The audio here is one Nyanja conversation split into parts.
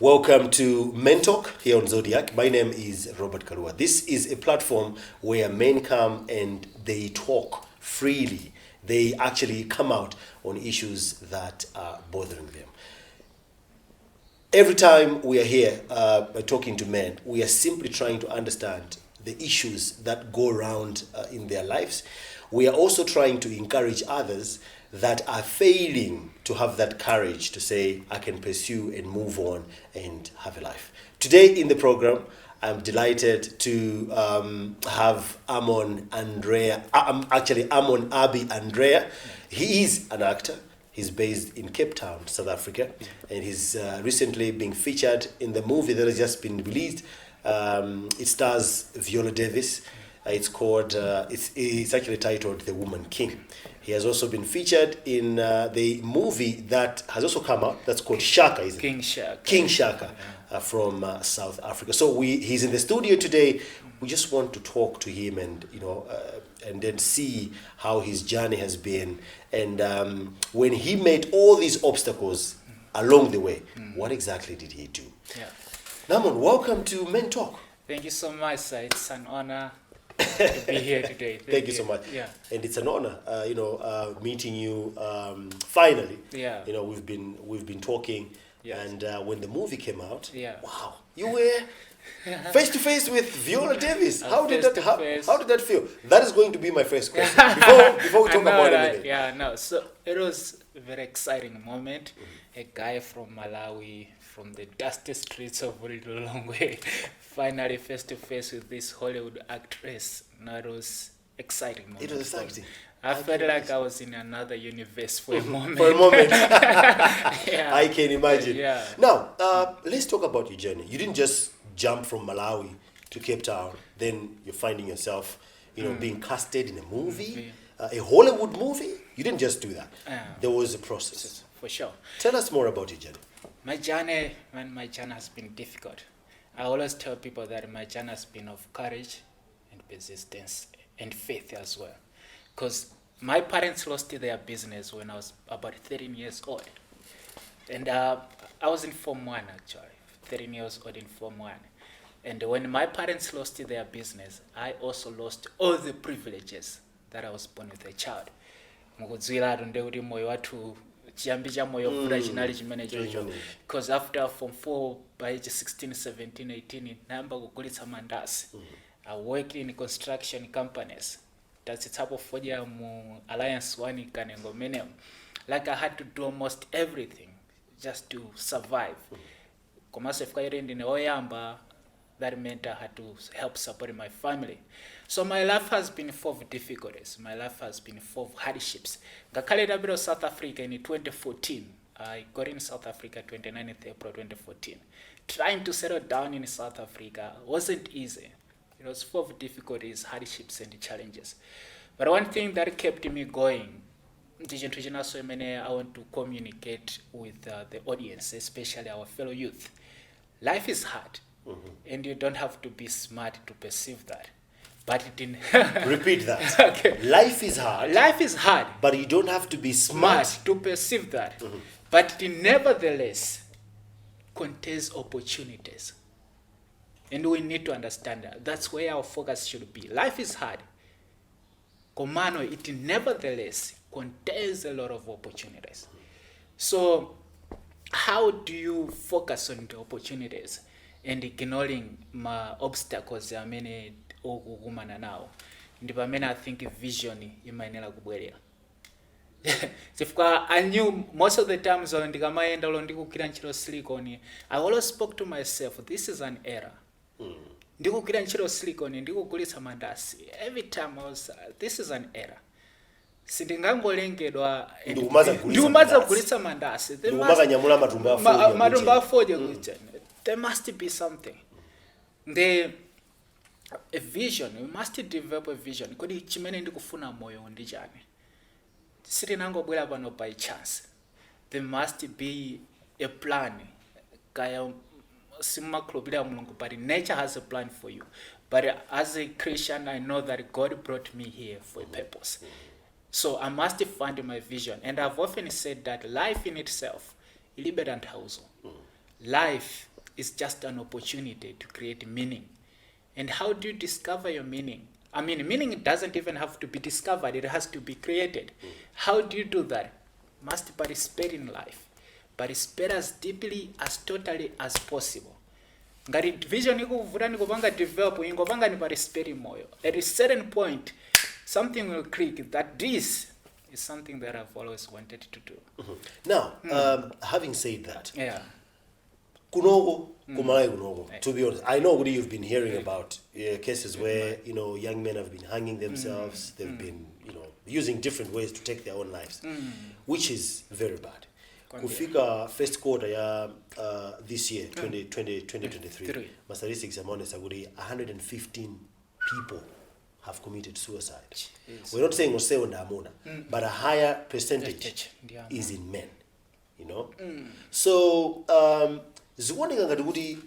Welcome to Men Talk here on Zodiac. My name is Robert Kalua. This is a platform where men come and they talk freely. They actually come out on issues that are bothering them. Every time we are here talking to men, we are simply trying to understand the issues that go around in their lives. We are also trying to encourage others that are failing to have that courage to say, I can pursue and move on and have a life. Today in the program, I'm delighted to have Namon Abe Andrea. He is an actor. He's based in Cape Town, South Africa, and he's recently been featured in the movie that has just been released. It stars Viola Davis. It's called. It's actually titled "The Woman King." He has also been featured in the movie that has also come out. That's called Shaka, isn't it? King Shaka. King Shaka from South Africa. So he's in the studio today. We just want to talk to him and and then see how his journey has been, and when he met all these obstacles along the way, what exactly did he do? Yeah. Namon, welcome to Men Talk. Thank you so much, sir. It's an honor to be here today. Thank you so much. Yeah. And it's an honor, meeting you finally. Yeah. We've been talking, Yes. and when the movie came out, Yeah. wow, you were face to face with Viola Davis. How did that feel? That is going to be my first question before we talk about anything. Yeah, no. So it was a very exciting moment. A guy from Malawi, from the dusty streets of Lilongwe, finally face to face with this Hollywood actress. No, it was exciting moment. It was exciting. I felt like I was in another universe for a moment. For a moment. Yeah. I can imagine. Yeah. Now, let's talk about your journey. You didn't just jump from Malawi to Cape Town, then you're finding yourself, being casted in a movie, a Hollywood movie. You didn't just do that. There was a process. For sure. Tell us more about your journey. My journey has been difficult. I always tell people that my journey has been of courage and persistence and faith as well. Because my parents lost their business when I was about 13 years old. And I was in Form 1 actually, 13 years old in Form 1. And when my parents lost their business, I also lost all the privileges that I was born with a child. Because after Form 4, by age 16, 17, 18, I worked in construction companies. That's the type of Alliance 1 Kanengo. Like I had to do almost everything just to survive. That meant I had to help support my family. So my life has been full of difficulties. My life has been full of hardships. Ngakaleta South Africa in 2014. I got in South Africa 29th April 2014. Trying to settle down in South Africa wasn't easy. It was full of difficulties, hardships, and challenges. But one thing that kept me going, I want to communicate with the audience, especially our fellow youth. Life is hard, and you don't have to be smart to perceive that. But it didn't. Repeat that. Okay. Life is hard. Life is hard. But you don't have to be smart to perceive that. But it nevertheless contains opportunities. And we need to understand that. That's where our focus should be. Life is hard. Komano, it nevertheless contains a lot of opportunities. So, how do you focus on the opportunities and ignoring my obstacles? I mean, now. I think vision imainela kubwelera. I knew most of the times I always spoke to myself, this is an error. Every time I was, this is an error. Sindingangolengedwa ndikumaza kugulitsa mandasi. There must be something. A vision, we must develop a vision. Kodi chimene ndikufuna moyo ndi chani. Sitinangobwera pano by chance. There must be a plan. Kaya simakhulupirira Mulungu, but nature has a plan for you. But as a Christian, I know that God brought me here for a purpose. So I must find my vision. And I've often said that life in itself, life is just an opportunity to create meaning. And how do you discover your meaning? I mean, meaning doesn't even have to be discovered, it has to be created. How do you do that? Must participate in life. Participate as deeply, as totally as possible. Ngati vision ikuvuta nikupanga develop, ingopanga ni participate moyo. At a certain point, something will click that this is something that I've always wanted to do. Now, having said that, Yeah. Kunogo, Kumai Kunogo, to be honest, I know you've been hearing about cases where, young men have been hanging themselves, they've been, using different ways to take their own lives, which is very bad. Kufika first quarter ya this year, 2023, my statistics are honest, 115 people have committed suicide. Yes. We're not saying but a higher percentage is in men, So, zikuoneka ngati kuti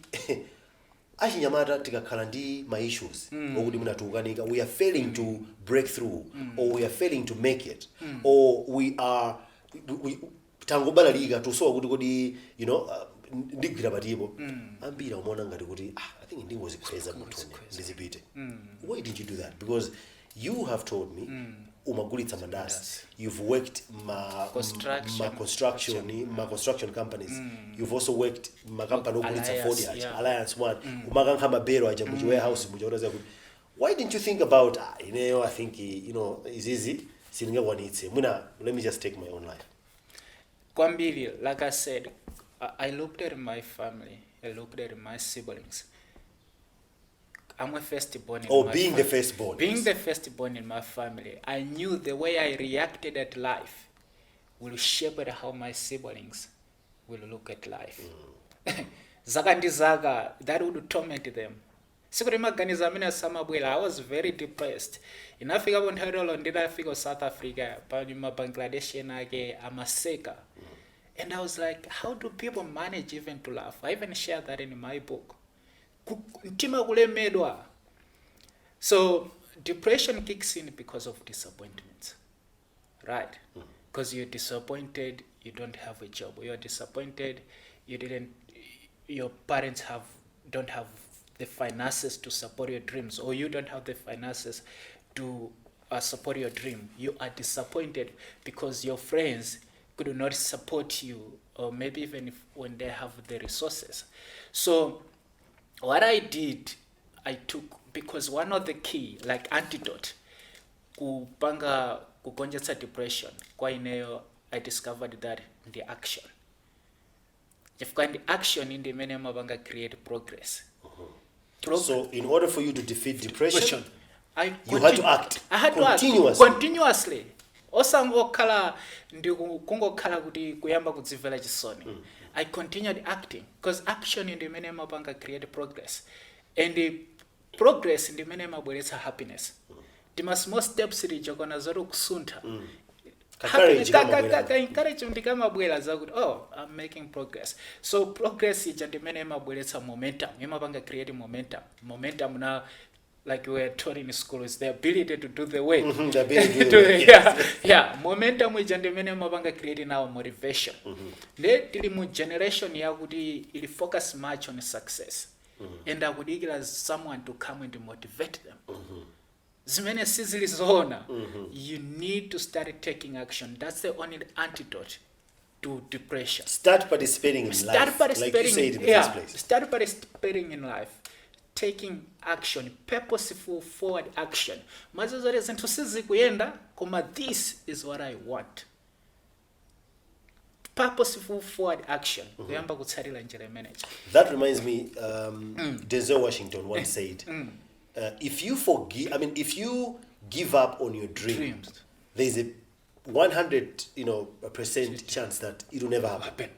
achinyamata tikakhala ndi ma issues okuti munatukanika, we are failing to break through, or we are failing to make it, or we are tangobalalika tusowa kuti kodi ndigwira patipo ambira umaona ngati kuti I think ndingozikweza mutone ndizipite. Why did you do that? Because you have told me umagulitsa mandasi, you've worked ma construction companies, you've also worked ma company ogulitsa Ford Alliance One, umakankha mabero aja mu warehouse mujaona kuti why didn't you think about I think is easy singakwanitse muna, let me just take my own life. Kwambiri, like I said, I looked at my family, I looked at my siblings. I'm a firstborn in my family. Being the firstborn. Being the firstborn in my family, I knew the way I reacted at life will shape how my siblings will look at life. Zaka ndi zaka, that would torment them. Sikuti maganiza mina samabwela, I was very depressed. Inafika bontharolo ndinafika South Africa, panyuma Bangladesh yenake amaseka. And I was like, how do people manage even to laugh? I even shared that in my book. So depression kicks in because of disappointments, right? Because you're disappointed, you don't have a job. You're disappointed, your parents don't have the finances to support your dreams, or you don't have the finances to support your dream. You are disappointed because your friends could not support you, or maybe even when they have the resources. So what I did, I took, because one of the key, like antidote, kugonjetsa depression, kwa ineyo, I discovered that the action. If the action in the mene mabanga create progress. So in order for you to defeat depression, you had to act. I had continuously. To act continuously. Osangokhala ndikungokhala kuti kuyamba kudzivela chisoni. I continued acting because action in the mene mabanga create progress, and the progress in the mene mabweretsa happiness. The small steps lijokona zoro kusunta. Encourage ndikamabwela zakuti I'm making progress. So progress is the mene mabweretsa momentum. Imabanga create momentum. Momentum now, like we were taught in school, is the ability to do the work. The ability to do the work. Yeah. Momentum is the mene mabanga creating our motivation. The generation yakuti ili focus much on success. And I would eager as someone to come and to motivate them. Zimene sizili zona. You need to start taking action. That's the only antidote to depression. Start participating in life. Like you said in the first place. Start participating in life. Taking action, purposeful forward action. Mazozore zintu sizi kuyenda, koma this is what I want. Purposeful forward action. Kuyamba kutsarila njere manage. That reminds me, Denzel Washington once said, if you give up on your dreams, there's a 100% chance that it will never happen.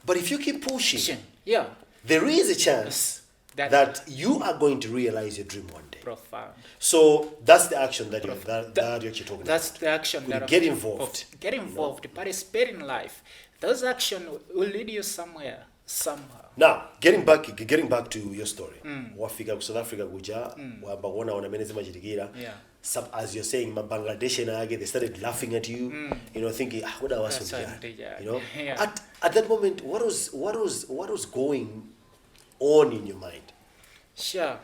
But if you keep pushing, there is a chance that you are going to realize your dream one day. Profound. So that's the action that you're actually talking about. That's the action that get involved. Get involved, participate in life. Those actions will lead you somewhere, somehow. Now, getting back to your story. Wafika ku South Africa kuja, wabagona wanameneza machitikira. As you're saying, Bangladesh they started laughing at you, thinking, what I was doing. At that moment, what was going on in your mind? Sure.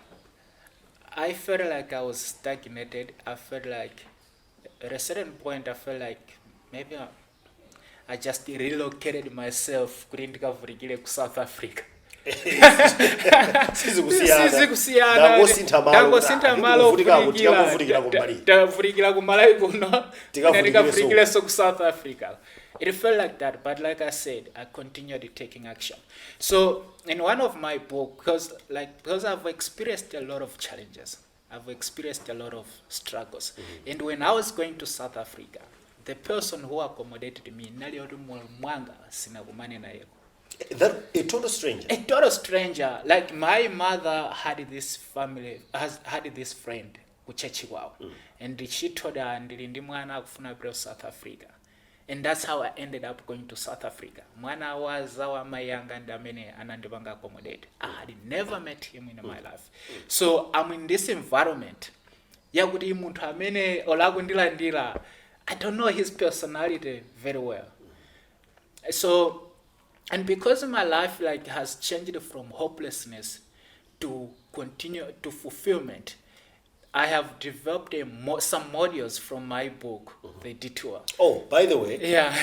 I felt like I was stagnated. I felt like at a certain point I felt like maybe I just relocated myself kuti ndikavurikire ku South Africa. Sizikusiyana ndangosintha malo ndavurikira ku Malawi kuno ndikavurikire so ku South Africa. It felt like that, but like I said, I continued taking action. So in one of my books, because I've experienced a lot of challenges, I've experienced a lot of struggles, and when I was going to South Africa, the person who accommodated me, that a total stranger. A total stranger. Like my mother had this had this friend, Chichewa, and she told her, "Ndili mwana akufuna bro South Africa." And that's how I ended up going to South Africa. Mwana was our mayanga and amene anandibanga accommodate. I had never met him in my life. So I'm in this environment. Yakuti muntu amene olakundilandira. I don't know his personality very well. So, and because my life has changed from hopelessness to continue to fulfillment, I have developed some modules from my book, The Detour. Oh, by the way,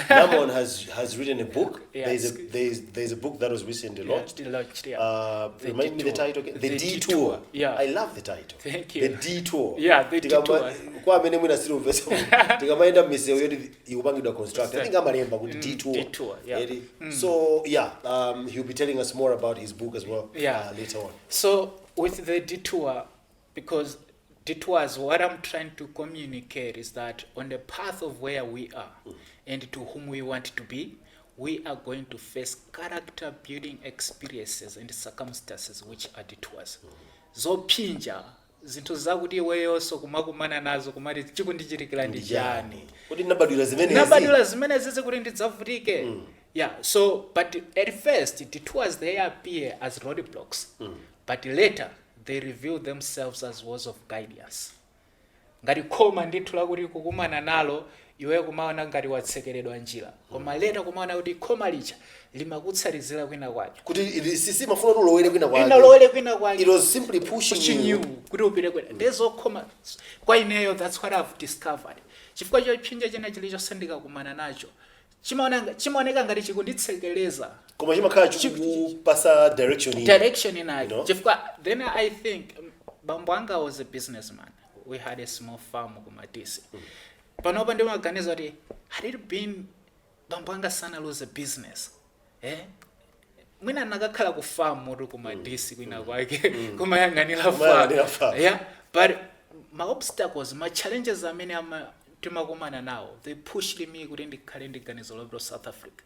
Namon has written a book. Yeah. There's a book that was recently launched. Remind me the title again. The Detour. Yeah. I love the title. Thank you. The Detour. Yeah, The Detour. Kwa mene mwina still vessel. Tikamaenda mise yodi yubangidwa construct. I think amalemba kuti Detour. Detour. Yeah. So he'll be telling us more about his book as well. Later on. So with The Detour, because detours, what I'm trying to communicate is that on the path of where we are and to whom we want to be, we are going to face character building experiences and circumstances which are detours. Zopinja zinthu zakuti iweyoso kumakumana nazo kumati chikundichitikira ndi chani. Kuti nabadula zimene zizi kuti ndidzavutike. Yeah, so but at first detours they appear as roadblocks. But later they reveal themselves as words of guidance. Ngati khoma ndithu lakuti kukumana nalo iwe kumaona ngati watsekeredwa njira. Koma leta kumaona kuti khoma licha limakutsalizira kwina kwake. Kuti sisi mafuna ulowere kwina kwake. Inalowere kwina kwake. It was simply pushing you. Kuti upite kwina. There's khoma kwa ineyo, that's what I've discovered. Chifukwa chopinja chena chilichonse ndikakumana nacho chimaoneka ngati chikunditsekeleza. Koma chimakhala chikupasa direction inayo. Chifukwa then I think bambo anga was a businessman. We had a small farm kumatisi. Panopa ndimaganiza kuti had it been bambo anga sana lose a business, mwina nakakhala ku farm mutu kumatisi kwina kwake kumayang'anira farm. Yeah, but my obstacles, my challenges amene timakumana nawo, they pushed me kuti ndikhale ndiganizo lobro South Africa.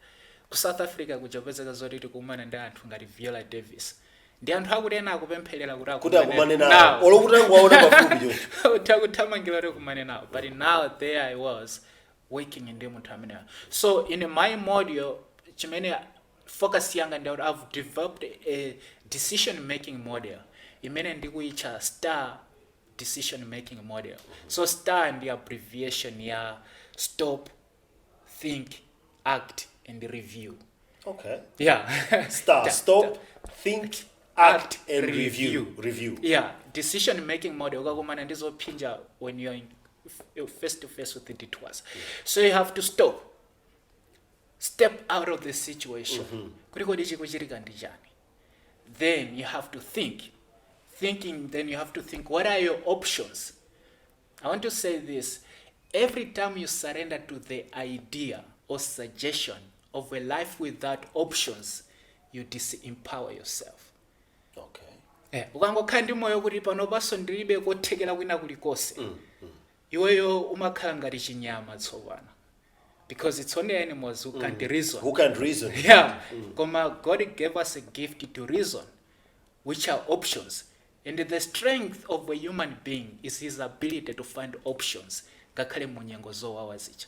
Ku South Africa kujapezeka zoti tikumana ndi anthu ngati Viola Davis. Ndi anthu akuti ena akupempherera kuti akumane nawo. Olokuti ngwaona pafupi choncho. Utakuthamangira kuti kumane nawo. But now there I was working in munthu amene. So in my module chimene focus yanga ndi I've developed a decision making model imene ndikuitcha STAR decision making model. So STAR ndi abbreviation ya stop, think, act and review. Okay. Yeah. STAR. Stop, think, act and review. Yeah. Decision making model ukakumana ndizopinja when you're face to face with the detours. So you have to stop. Step out of the situation. Kuliko chikuchitika ndi chani. Then you have to think. Then you have to think, what are your options? I want to say this. Every time you surrender to the idea or suggestion of a life without options, you disempower yourself. Okay. Ukangokhala ndi moyo kuti pano paso ndilibe kothekera kwina kulikonse. Iweyo umakhala ngati chinyama tsopano. Because it's only animals who can't reason. Who can't reason. Yeah. Koma God gave us a gift to reason, which are options. And the strength of a human being is his ability to find options. Ngakhale munyengo zowawa zicha.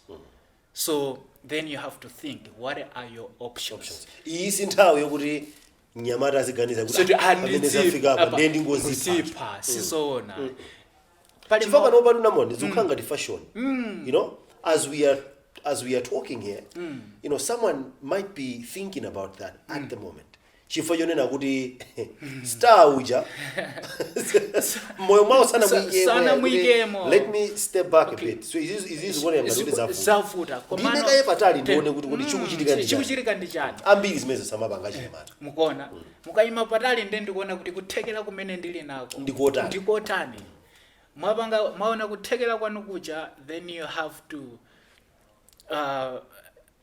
So then you have to think, what are your options? Iyi nthawi yokuti nyamata ziganiza kuti amene zafika apa ndendi ngozipa sizoona. Chifukwa pano pano Namon zikukhala ngati fashion. You know, as we are talking here, you know, someone might be thinking about that at the moment. chifukwa chonena kuti star uja moyo mwawo sana mwikemo. Let me step back a bit. So izi zikuonera ngati zavuta komano ndinekaye patali ndione kuti chikuchitika ndi chani ambiri zimene samapanga chilemana mukuona mukayima patali ndi ndikuona kuti kuthekera kumene ndili nako ndikotani mwaona kuthekera kwanu kuja, then you have to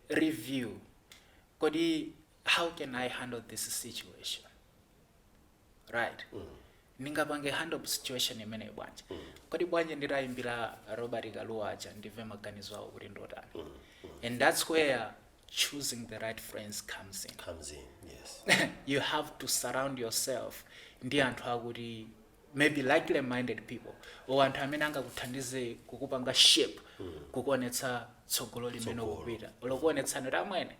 review kodi how can I handle this situation, right? Ningapange handle situation imene bwanje kodi bwanje nditayimbira Robert Kalua aja ndive maganizo awo kuti ndotani. And that's where choosing the right friends comes in, yes. You have to surround yourself ndi anthu akuti maybe likely minded people or anthu amene angakuthandize kukupanga shape kukuonetsa tsogolo limene ukupita lokuonetsana kuti amwene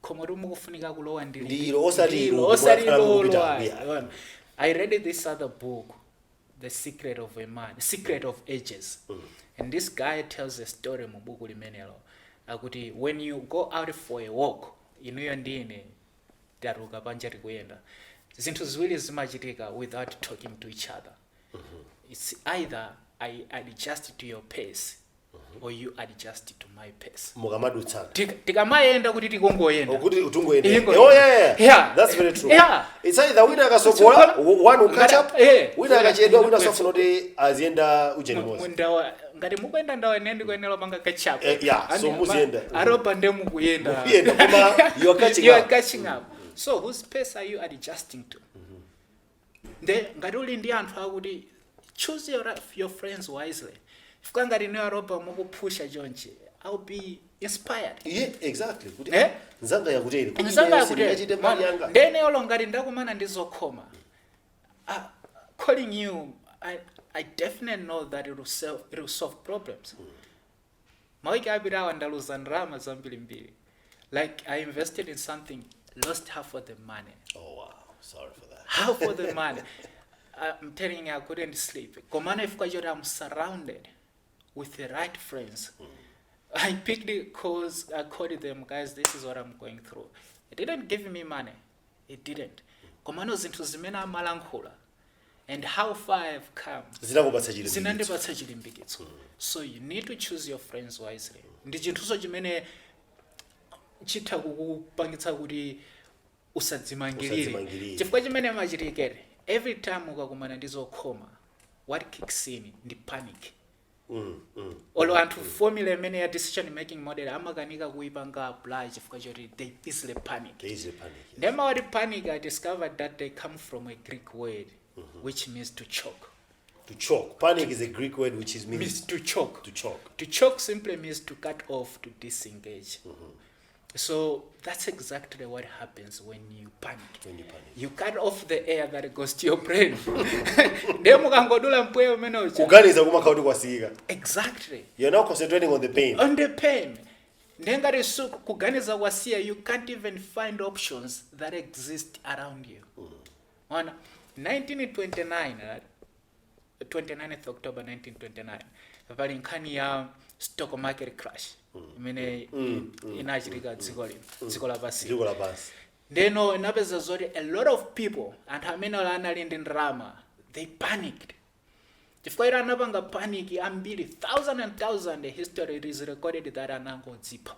khomo mukufunika kulowa ndilo osalilo. I read this other book, The Secret of a Man, Secret of Ages. And this guy tells a story mu buku limenelo akuti when you go out for a walk inuyo ndine taruka panja tikuyenda zinthu ziwiri zimachitika without talking to each other. It's either I adjust to your pace or you adjust to my pace. Mukamadutsana tikamayenda kuti tikongoyenda kuti utungoyenda. Oh yeah, that's very true. It's either wina akasokola one will catch up, wina akachedwa wina sofuna kuti azienda ujeni mozi ngati mukuyenda ndawo ine ndikuyenera panga catch up. So muziyenda aropa nde mukuyenda koma you are catching up. So whose pace are you adjusting to? Then ngati uli ndi anthu akuti choose your friends wisely. If ngati no aropa mukupusha chonchi, I'll be inspired. Yeah, exactly. Nzanga yakuteri kuti ndene olo ngati ndakumana ndizokhoma calling you, I definitely know that it will solve problems. Mawiki abirawa ndaluza ndrama zambiri. Like I invested in something, lost half of the money. Oh wow, sorry for that. Half of the money. I'm telling you, I couldn't sleep. Komana ifukajora, I'm surrounded with the right friends. I picked the calls, I called them, guys, this is what I'm going through. It didn't give me money. It didn't. Komano zintu zimena malankula. And how far I've come. Zinandipatsa chilimbikitso. So you need to choose your friends wisely. Ndi chinthuso chimene chitha kukupangitsa kuti usadzimangirire. Chifukwa chimene machitikere. Every time ukakumana ndizokhoma, what kicks in ndi panic. Olo anthu formula imene ya decision making model amakanika kuipanga apply chifukwa choti they easily panic. Then what panic, I discovered that they come from a Greek word which means to choke. To choke. Panic is a Greek word which means to choke. To choke. To choke simply means to cut off, to disengage. So that's exactly what happens when you panic. You cut off the air that goes to your brain. Exactly. You're not concentrating on the pain. On the pain. You can't even find options that exist around you. On 1929, 29th October 1929, Valinkhani ya stock market crash. Inachitika dziko lapansi. Then a lot of people and amene analindi ndrama, they panicked. Chifukwa anapanga panic ambiri, thousand history is recorded that anangodzipa.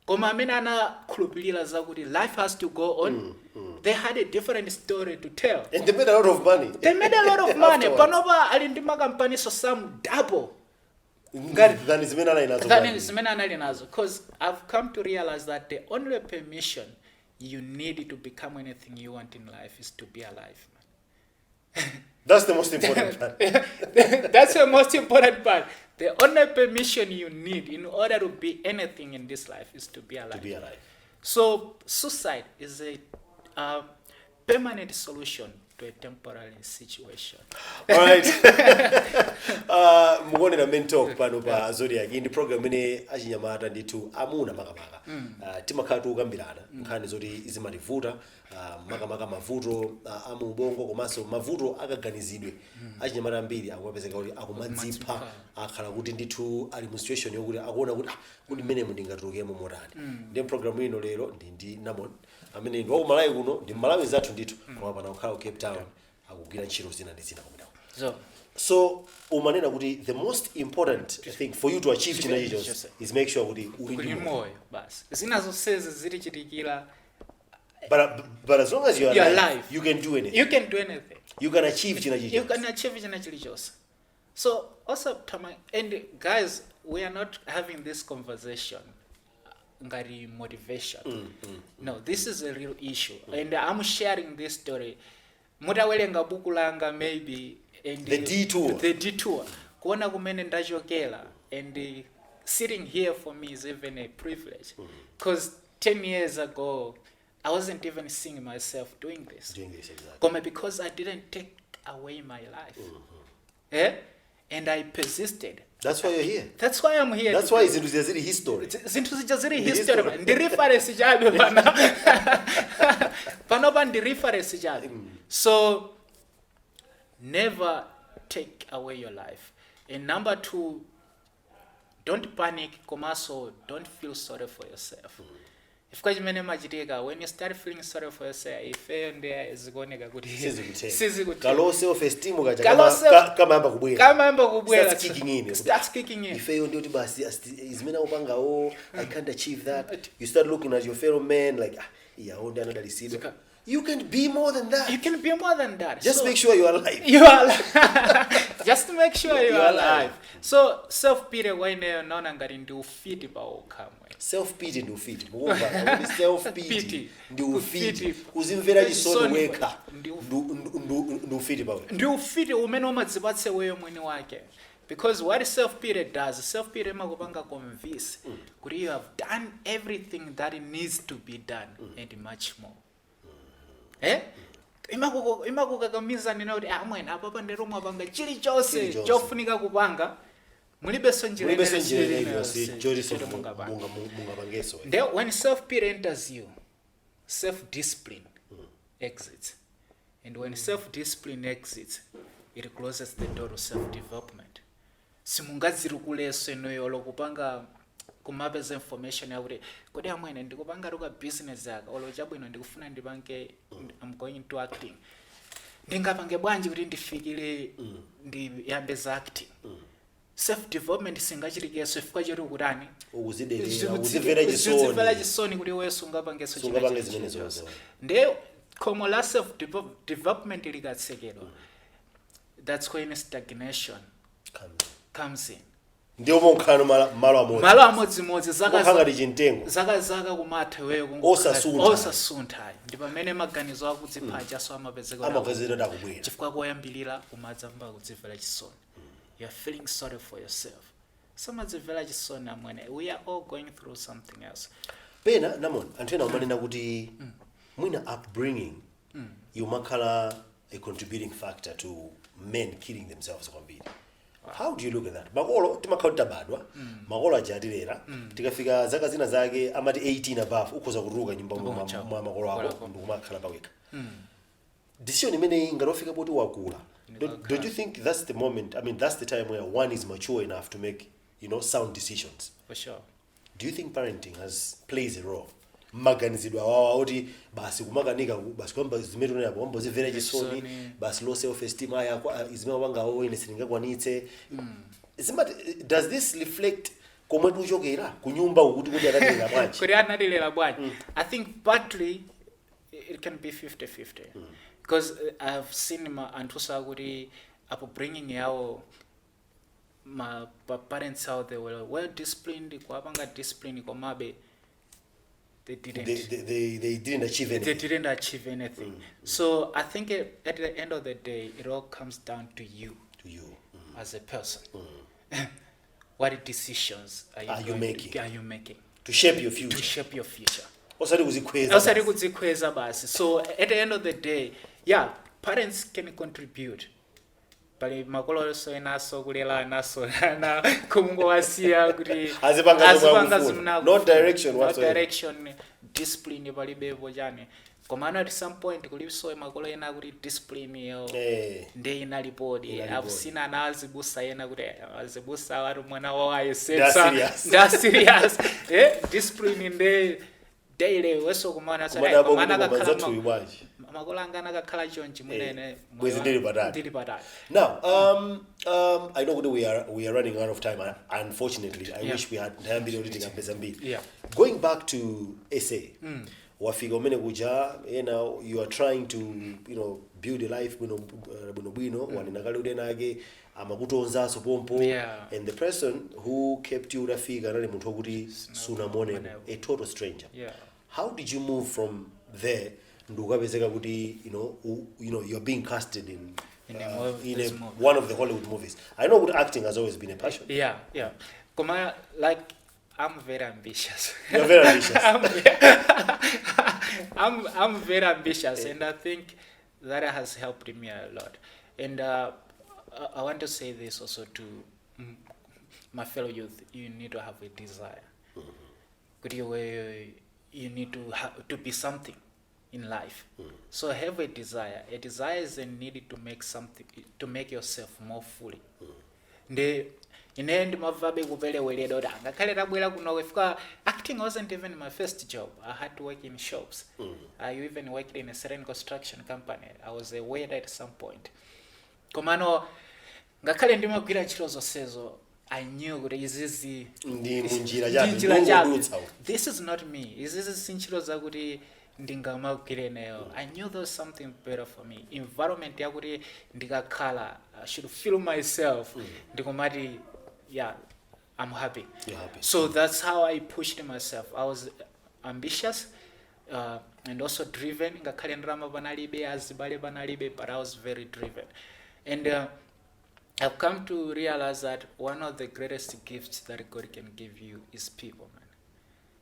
Koma amene anakhulupirira zakuti life has to go on. They had a different story to tell. And they made a lot of money. Panopa ali ndi makampani so some double than zimene anali nazo. Because I've come to realize that the only permission you need to become anything you want in life is to be alive. That's the most important part. That's the most important part. The only permission you need in order to be anything in this life is to be alive. So suicide is a permanent solution to a temporary situation. All right. Mugonera mentor pano pa Zodiac in the program ine achinyamata ndithu amuna makamaka. Timakhala tukambirana nkhani zoti izimativuta makamaka mavuto amubongo komanso mavuto akaganizidwe achinyamata ambiri akupezeka kuti akumadzipha akhala kuti ndithu ali mu situation yokuti akuona kuti menemo ndingatulukemo motani. Ndi program ino lero ndi Namon amene ndi wa Malawi kuno ndi Malawi zathu ndithu koma pana kukhala ku Cape Town akugwira ntchito zina ndi zina kumeneko. So umanena kuti the most important thing for you to achieve chinachichonse is make sure kuti uli moyo basi zinazosezi zilichitikira. But as long as you are alive, you can do anything. You can do anything. You can achieve chinachichonse. You can achieve chinachichonse. So also and guys, we are not having this conversation ngari motivation. No, this is a real issue. And I'm sharing this story. Mutawelenga buku langa maybe and the detour kuona kumene ndachokera and sitting here for me is even a privilege because 10 years ago I wasn't even seeing myself doing this exactly. Because I didn't take away my life and I persisted. That's why you're here. That's why I'm here. That's why zinthu zaziri history. Zinthu zaziri history. Ndi reference chabe bana. Panopa ndi reference chabe. So never take away your life. And number 2, don't panic, komaso don't feel sorry for yourself. If when you start feeling sorry for yourself, if there is going to go Kalua self-esteem starts kicking in. If I can't achieve that, you start looking at your fellow men like, you can be more than that. You can be more than that. Just make sure you are alive. You are alive. Just to make sure you are alive. So self-pity when you're not ngari ndi ufiti pa ukamwe. Self-pity ndi ufiti. Self-pity ndi ufiti. Kuzimvera chisoni weka. Ndi ufiti pa weka. Ndi ufiti umene umadzipatse wewe mwini wake. Because what self-pity does, self-pity makupanga convince kuti you have done everything that needs to be done and much more. Imakukakamiza nina kuti amwene apapa ndero mwapanga chilichonse chofunika kupanga mulibeso njira when self-pity enters you, self-discipline exits. And when self-discipline exits, it closes the door to self-development. Simungaziri kuleso enoyo lokupanga kumapeza information yakuti kodi amwene ndikupanga ruka business yaka olo chabwino ndikufuna ndipange I'm going into acting. Ndingapange bwanji kuti ndifikire ndiyambe za acting. Self development singachilikeso ifika chiri kutani uzimvera chisoni kuti weso ungapange so chimene nde khomo la self development likatsekedwa, that's when stagnation comes in. Ndio monkhano malo amodzi zaka kumathe wewe osasuntha ndi pamene maganizo akudziphacha so amapezeka chifukwa koyambilira umadzamba kudzimvera chisoni. You are feeling sorry for yourself. Samadzimvera chisoni amwene. We are all going through something else. Pena Namon antena umanena kuti mwina upbringing yumakhala a contributing factor to men killing themselves kwambiri. How do you look at that? Makolo timakhala tabadwa makolo ajatirera tikafika zaka zina zake amati 18 above ukhoza kuruka nyumba mwa makolo ako ndikumakhala paweka. Decision imene ingalofika poti wakula. Don't you think that's the moment? I mean, that's the time where one is mature enough to make, sound decisions. For sure. Do you think parenting plays a role? Maganizidwa wawa oti basi kumaganika basi kwamba zimeto napo kwamba zivera chisoni basi low self esteem aya izimene wanga ine singakwanitse. Does this reflect komwe tuchokera kunyumba ukuthi atalera bwanji? Kuti analera bwanji. I think partly it can be 50-50. Because I've seen my antusa kuti upbringing yao my parents how they were well disciplined, kwapanga discipline komabe they didn't achieve anything. They didn't achieve anything. So I think at the end of the day, it all comes down to you. As a person. What decisions are you making? To shape your future. Osari kuzikweza basi. So at the end of the day, yeah, parents can contribute. Pali makolo so enaso kulela naso na kumungowasiya kuti azipanga zimuna no direction whatsoever. No direction, discipline palibepo chani. Komano at some point kuliso makolo ena kuti discipline yo nde inalipodi. I've seen anazibusa ena kuti azibusa wari mwana wawo ayesetsa nda serious discipline nde daily weso kumana sana komana kakhala makolo angana kakhala chonchi munene ndili patali. Now I know that we are running out of time, unfortunately. I wish we had time to editing mbili. Going back to SA, wafika umene kuja, you are trying to build a life bwino wanenakale udenage amakutonza sopompo, and the person who kept you rafika nali munthu kuti sunamone, a total stranger. How did you move from there ndukapezeka kuti you're being casted in one of the Hollywood movies? I know that acting has always been a passion. Koma, like, I'm very ambitious. You're very ambitious. I'm very ambitious, and I think that has helped me a lot. And I want to say this also to my fellow youth: you need to have a desire. You need to be something in life. So have a desire. A desire is a need to make something, to make yourself more fully. In the end, acting wasn't even my first job. I had to work in shops. I even worked in a certain construction company. I was a waiter at some point. Komano ngakale ndimagwira ntchito zonsezo, I knew that this is not me. This is ntchito zakuti ndingamagwireneyo. I knew there was something better for me. Environment yakuti ndikakhala, I should feel myself. Ndikomati, I'm happy. You're happy. So that's how I pushed myself. I was ambitious and also driven. Ngakhale ndrama banalibe, azibale banalibe, but I was very driven. And I've come to realize that one of the greatest gifts that God can give you is people, man.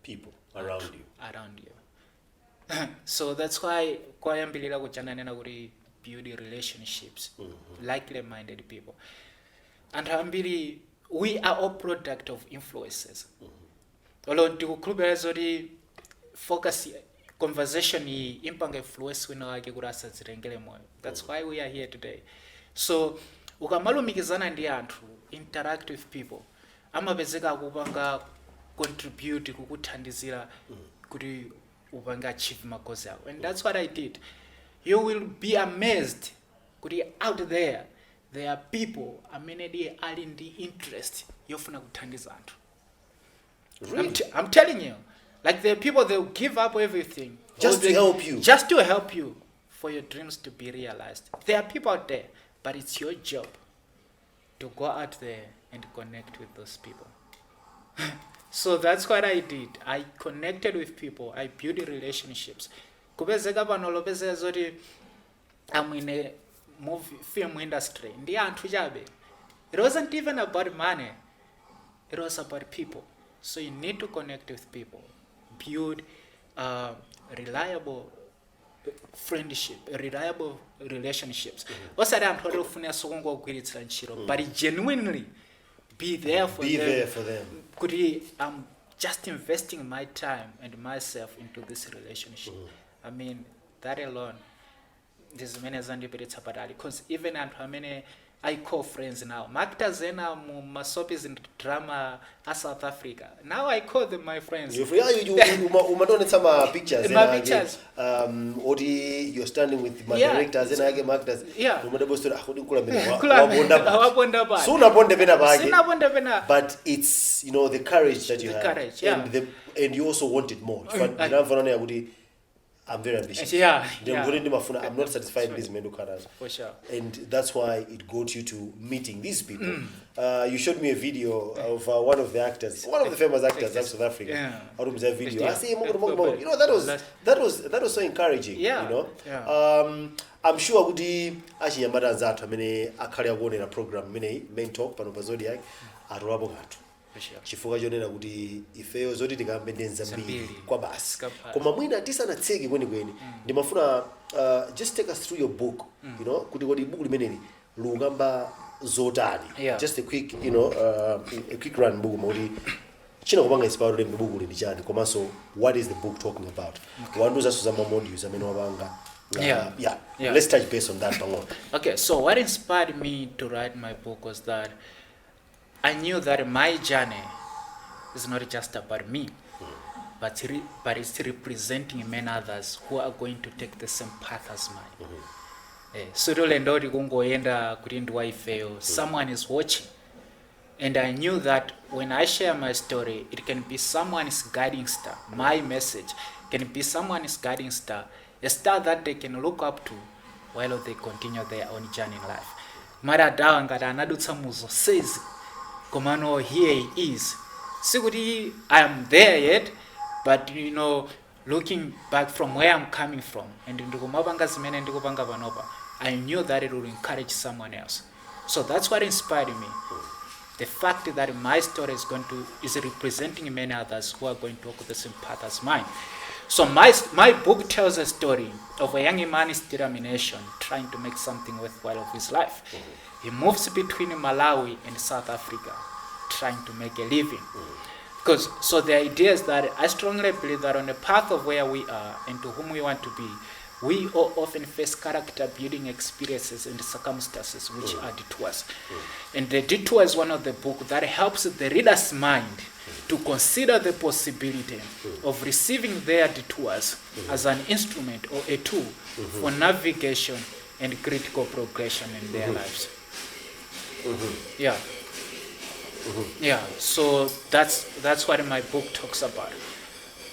People around you. Around you. So that's why kwayambilira kuchananena kuti build relationships, like-minded people. And ambili, we are all product of influences. Although ndikukhulupirira zoti focus conversation impanga influence wina wake kurasa zirengele moyo. That's why we are here today. So ukamalumikizana ndi anthu, interact with people, amapezeka akupanga contribute kukuthandizira kuti upanga achieve magoals yako. And that's what I did. You will be amazed kuti out there are people amenedi ali ndi interest yofuna kuthandiza anthu. Really? I'm telling you, like there are people that will give up everything just to help you for your dreams to be realized. There are people out there, but it's your job to go out there and connect with those people. So that's what I did. I connected with people. I built relationships. Kupezeka pano lopezeka zoti I'm in a film industry. Ndi anthu chabe. It wasn't even about money. It was about people. So you need to connect with people. Build reliable friendship, reliable relationships. Osati anthu ati ufuna sokungogwiritsira ntchito, but genuinely be there for them. Kuti I'm just investing my time and myself into this relationship. I mean, that alone, there's many zandipiritsa patali. Because even anthu amene I call friends now. Actors ena masopis in drama South Africa. Now I call them my friends. You umadone some pictures. My pictures. Odi you're standing with my directors and actors. Yeah. But it's the courage that you have. Courage, yeah. And you also want it more. I'm very ambitious. I'm not satisfied with these men who can't. For sure. And that's why it got you to meeting these people. You showed me a video of one of the actors, one of the famous actors of South Africa. Yeah. Out of that video, I say, that was so encouraging. Yeah. I'm sure Gudi Ashinyamada Nzatu, akali agone na program, main talk, pano bazodi yake, arwabo gatu. chifukwa chonena kuti ifeyo zoti tikambe ndenza mbiri kwa basi koma mwina tisanatseke kwenikweni ndimafuna just take us through your book you know kuti kodi book limeneli lukamba zotani just a quick you know a quick run book moti china kupanga inspired lembe book ndi chani komanso what is the book talking about wanduza so zama modules amene wapanga let's touch base on that one. Okay, so what inspired me to write my book was that I knew that my journey is not just about me, but it's representing many others who are going to take the same path as mine. So someone is watching, and I knew that when I share my story, it can be someone's guiding star. My message can be someone's guiding star, a star that they can look up to while they continue their own journey in life. Maradawa ngata anadutsa muzo says, Komano, here he is. Sikuti I am there yet, but you know, looking back from where I'm coming from, and I knew that it would encourage someone else. So that's what inspired me. The fact that my story is representing many others who are going to walk the same path as mine. So my book tells a story of a young man's determination trying to make something worthwhile of his life. He moves between Malawi and South Africa, trying to make a living. So the idea is that I strongly believe that on the path of where we are and to whom we want to be, we all often face character building experiences and circumstances which are detours. And the detour is one of the books that helps the reader's mind to consider the possibility of receiving their detours as an instrument or a tool for navigation and critical progression in their lives. So that's what my book talks about.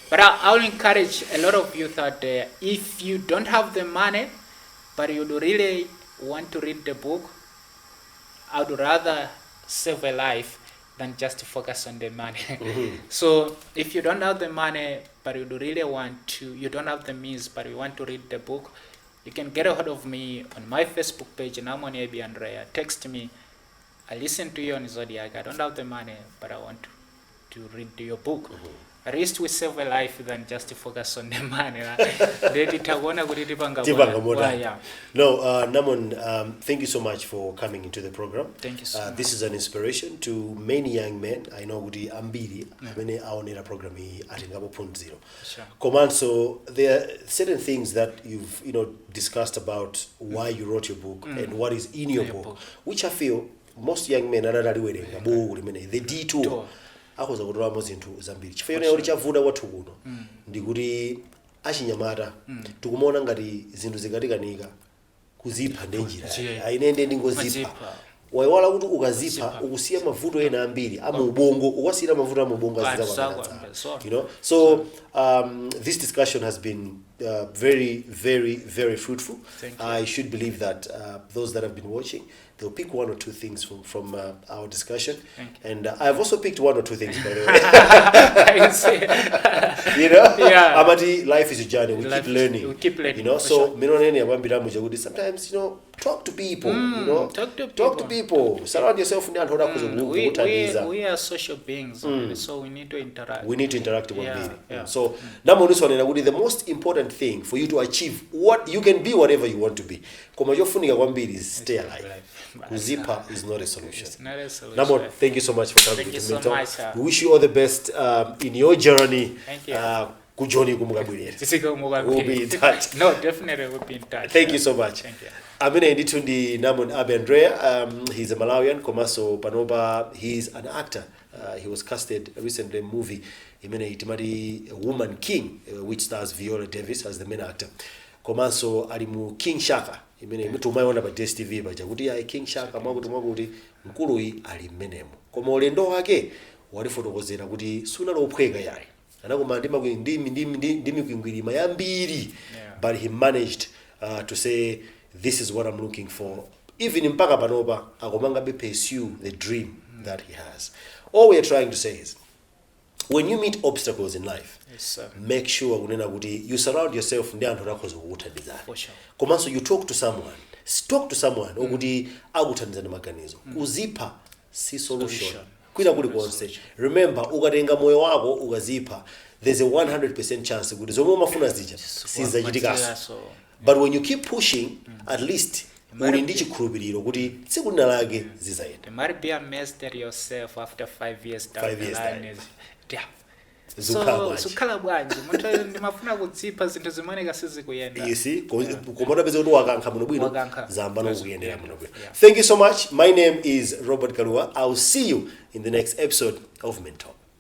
But I will encourage a lot of youth out there, if you don't have the money, but you really want to read the book, I would rather save a life than just focus on the money. So if you don't have the money, but you really want to, you don't have the means, but you want to read the book, you can get a hold of me on my Facebook page, Namon Abe Andrea. Text me. I listen to you on Zodiac. I don't have the money, but I want to read your book. At least we save a life than just to focus on the money. No, Namon, thank you so much for coming into the program. Thank you so much. This is an inspiration to many young men. I know Gudi Ambiri, many our program at Ngabo.0. So there are certain things that you've discussed about why you wrote your book and what is in your book, which I feel most young men are reading the detour. Akoza kutolamo zinthu zambiri chifukwa yoni chavuna wathu kuno ndikuti achinyamata tikumuona ngati zinthu zikatikanika kuzipha ndenjira ainende ndingozipha waiwala kuti ukazipha ukusiya mavuto ena ambiri amubongo ukwasira mavuto amubongo azira so this discussion has been very, very, very fruitful. I should believe that those that have been watching, they'll pick one or two things from our discussion. And I've also picked one or two things, by the way. Amati, life is a journey. We keep learning. So, sometimes, talk to people. Talk to people. Surround yourself. We are social beings, so we need to interact. We need to interact with people. So, the most important thing for you to achieve what you can be, whatever you want to be. Is stay alive. Kuzipa is not a solution. It's not a solution. Namon, thank you so much for coming. Thank you so much. We wish you all the best in your journey. Thank you. We'll be in touch. No, definitely we'll be in touch. Thank you so much. Thank you. Amina Inditundi Namon Abe Andrea. He's a Malawian. Komaso Panoba. He's an actor. He was casted recently in a movie, A Woman King, which stars Viola Davis as the main actor. Komanso alimu King Shaka. Tumayona pa DSTV baja kuti ya King Shaka mwakuti mkului alimenemo. Koma ulendo wake walifotokozera kuti suna lophweka yayi. Anakoma ndimi kwingwirima yambiri. But he managed to say, this is what I'm looking for. Even mpaka panopa akomanga be pursue the dream that he has. All we are trying to say is, when you meet obstacles in life, make sure you surround yourself ndi anthu akuzokuthandizana. For sure. Komanso you talk to someone. Talk to someone okuti akuthandizana maganizo. Kuzipa si solution. kwina kuli konse. Remember ukatenga moyo wako ukazipha, there's a 100% chance kuti zomwe umafuna zija sizachitikaso. But when you keep pushing, at least uli ndi chikhulupiriro kuti tsiku lina lake zizayenda. You might be amazed at yourself after 5 years down the line. Sukhala bwanji munthu ndimafuna kudzipha zinthu zimoneka sizikuyenda. You see, komona peza kuti wakankha muno bwino zamba nokuyendera muno bwino. Thank you so much. My name is Robert Kalua. I'll see you in the next episode of Men Talk.